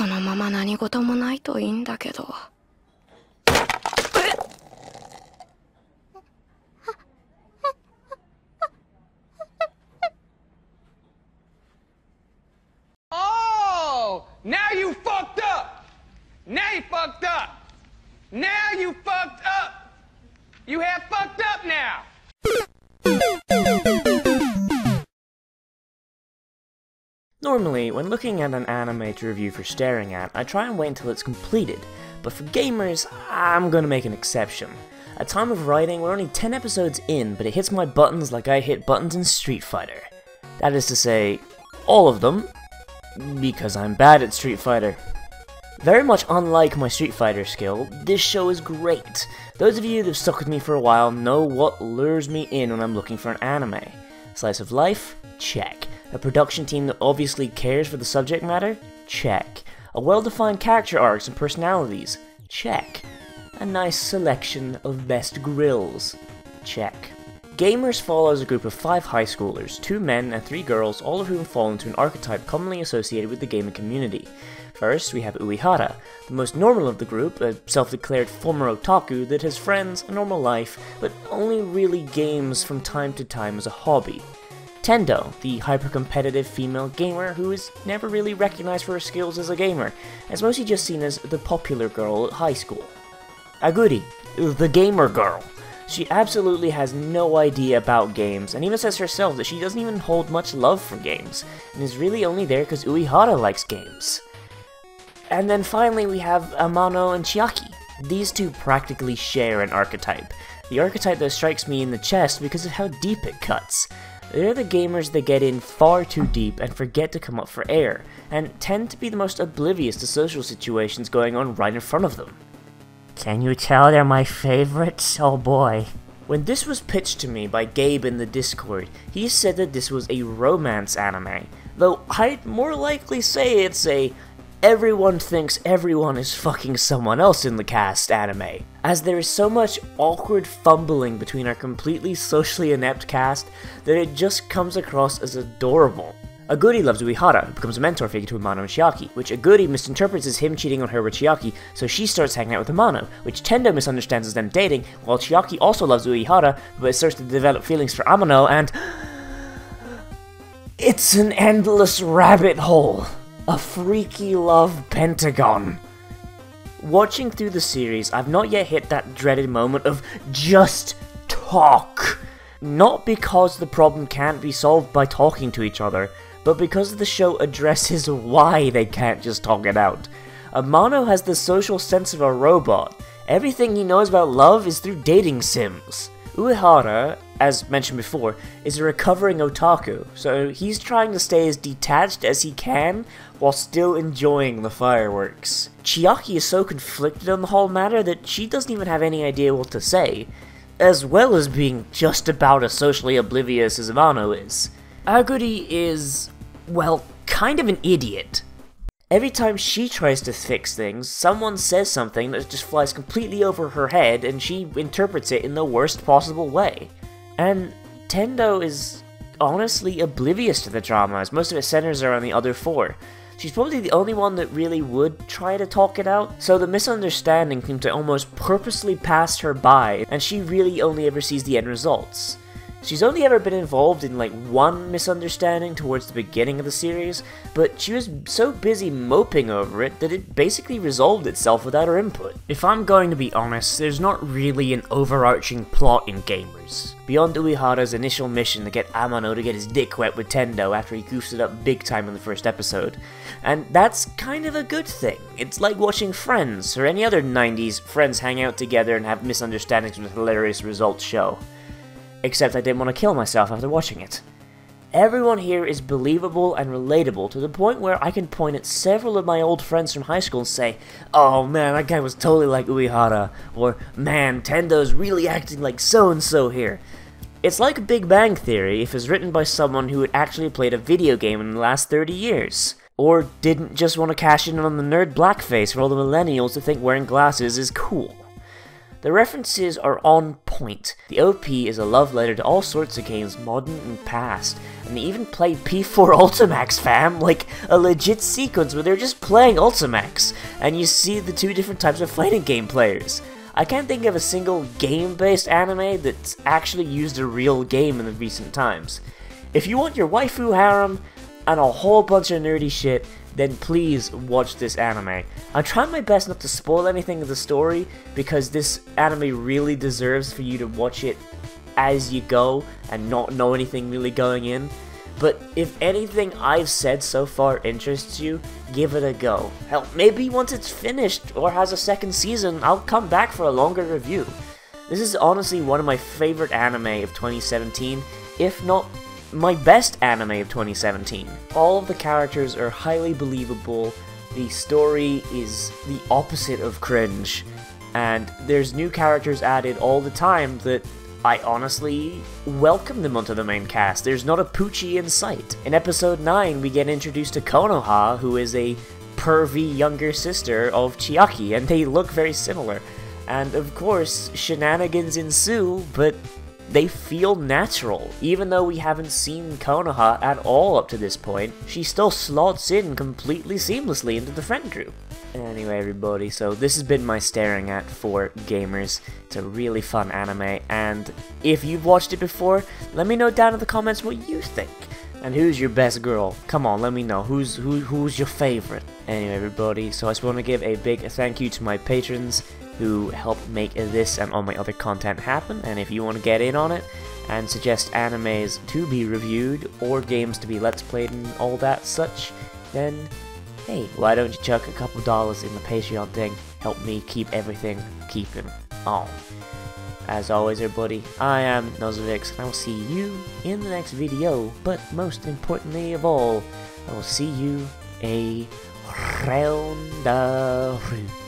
このまま何事もないといいんだけど。Oh! Now you fucked up! Now you fucked up! Now you fucked up! You have fucked up now! Normally, when looking at an anime to review for staring at, I try and wait until it's completed, but for gamers, I'm gonna make an exception. At time of writing, we're only 10 episodes in, but it hits my buttons like I hit buttons in Street Fighter. That is to say, all of them, because I'm bad at Street Fighter. Very much unlike my Street Fighter skill, this show is great. Those of you that have stuck with me for a while know what lures me in when I'm looking for an anime. Slice of life? Check. A production team that obviously cares for the subject matter? Check. A well-defined character arcs and personalities? Check. A nice selection of best grills? Check. Gamers follows a group of 5 high schoolers, 2 men and 3 girls, all of whom fall into an archetype commonly associated with the gaming community. First, we have Uehara, the most normal of the group, a self-declared former otaku that has friends, a normal life, but only really games from time to time as a hobby. Tendo, the hyper-competitive female gamer who is never really recognized for her skills as a gamer, as mostly just seen as the popular girl at high school. Aguri, the gamer girl. She absolutely has no idea about games, and even says herself that she doesn't even hold much love for games, and is really only there because Uehara likes games. And then finally we have Amano and Chiaki. These two practically share an archetype. The archetype that strikes me in the chest because of how deep it cuts. They're the gamers that get in far too deep and forget to come up for air, and tend to be the most oblivious to social situations going on right in front of them. Can you tell they're my favorites? Oh boy. When this was pitched to me by Gabe in the Discord, he said that this was a romance anime, though I'd more likely say it's a everyone thinks everyone is fucking someone else in the cast anime, as there is so much awkward fumbling between our completely socially inept cast that it just comes across as adorable. Aguri loves Uehara, who becomes a mentor figure to Amano and Chiaki, which Aguri misinterprets as him cheating on her with Chiaki, so she starts hanging out with Amano, which Tendo misunderstands as them dating, while Chiaki also loves Uehara, but starts to develop feelings for Amano, and it's an endless rabbit hole. A freaky love pentagon. Watching through the series, I've not yet hit that dreaded moment of just talk. Not because the problem can't be solved by talking to each other, but because the show addresses why they can't just talk it out. Amano has the social sense of a robot. Everything he knows about love is through dating sims. Uehara, as mentioned before, is a recovering otaku, so he's trying to stay as detached as he can while still enjoying the fireworks. Chiaki is so conflicted on the whole matter that she doesn't even have any idea what to say, as well as being just about as socially oblivious as Amano is. Aguri is, well, kind of an idiot. Every time she tries to fix things, someone says something that just flies completely over her head and she interprets it in the worst possible way. And Tendo is honestly oblivious to the drama, as most of it centers around the other 4. She's probably the only one that really would try to talk it out, so the misunderstanding seems to almost purposely pass her by, and she really only ever sees the end results. She's only ever been involved in like one misunderstanding towards the beginning of the series, but she was so busy moping over it that it basically resolved itself without her input. If I'm going to be honest, there's not really an overarching plot in Gamers, beyond Uehara's initial mission to get Amano to get his dick wet with Tendo after he goofs it up big time in the first episode. And that's kind of a good thing. It's like watching Friends, or any other 90s friends hang out together and have misunderstandings with hilarious results show. Except I didn't want to kill myself after watching it. Everyone here is believable and relatable to the point where I can point at several of my old friends from high school and say, "Oh man, that guy was totally like Uehara," or "Man, Tendo's really acting like so-and-so here." It's like Big Bang Theory if it was written by someone who had actually played a video game in the last 30 years. Or didn't just want to cash in on the nerd blackface for all the millennials to think wearing glasses is cool. The references are on point. The OP is a love letter to all sorts of games, modern and past. And they even play P4 Ultimax, fam! Like, a legit sequence where they're just playing Ultimax, and you see the two different types of fighting game players. I can't think of a single game-based anime that's actually used a real game in the recent times. If you want your waifu harem and a whole bunch of nerdy shit, then please watch this anime. I'm trying my best not to spoil anything of the story, because this anime really deserves for you to watch it as you go and not know anything really going in. But if anything I've said so far interests you, give it a go. Hell, maybe once it's finished or has a second season, I'll come back for a longer review. This is honestly one of my favorite anime of 2017, if not my best anime of 2017. All of the characters are highly believable, the story is the opposite of cringe, and there's new characters added all the time that I honestly welcome them onto the main cast. There's not a Poochie in sight. In episode 9, we get introduced to Konoha, who is a pervy younger sister of Chiaki, and they look very similar. And of course, shenanigans ensue, but they feel natural. Even though we haven't seen Konoha at all up to this point, she still slots in completely seamlessly into the friend group. Anyway, everybody, so this has been my staring at for gamers. It's a really fun anime, and if you've watched it before, let me know down in the comments what you think. And who's your best girl? Come on, let me know. Who's your favorite? Anyway, everybody, so I just want to give a big thank you to my patrons who helped make this and all my other content happen. And if you want to get in on it and suggest animes to be reviewed or games to be let's played and all that such, then hey, why don't you chuck a couple dollars in the Patreon thing? Help me keep everything keeping on. As always, everybody, I am Nozavix, and I will see you in the next video, but most importantly of all, I will see you around the route.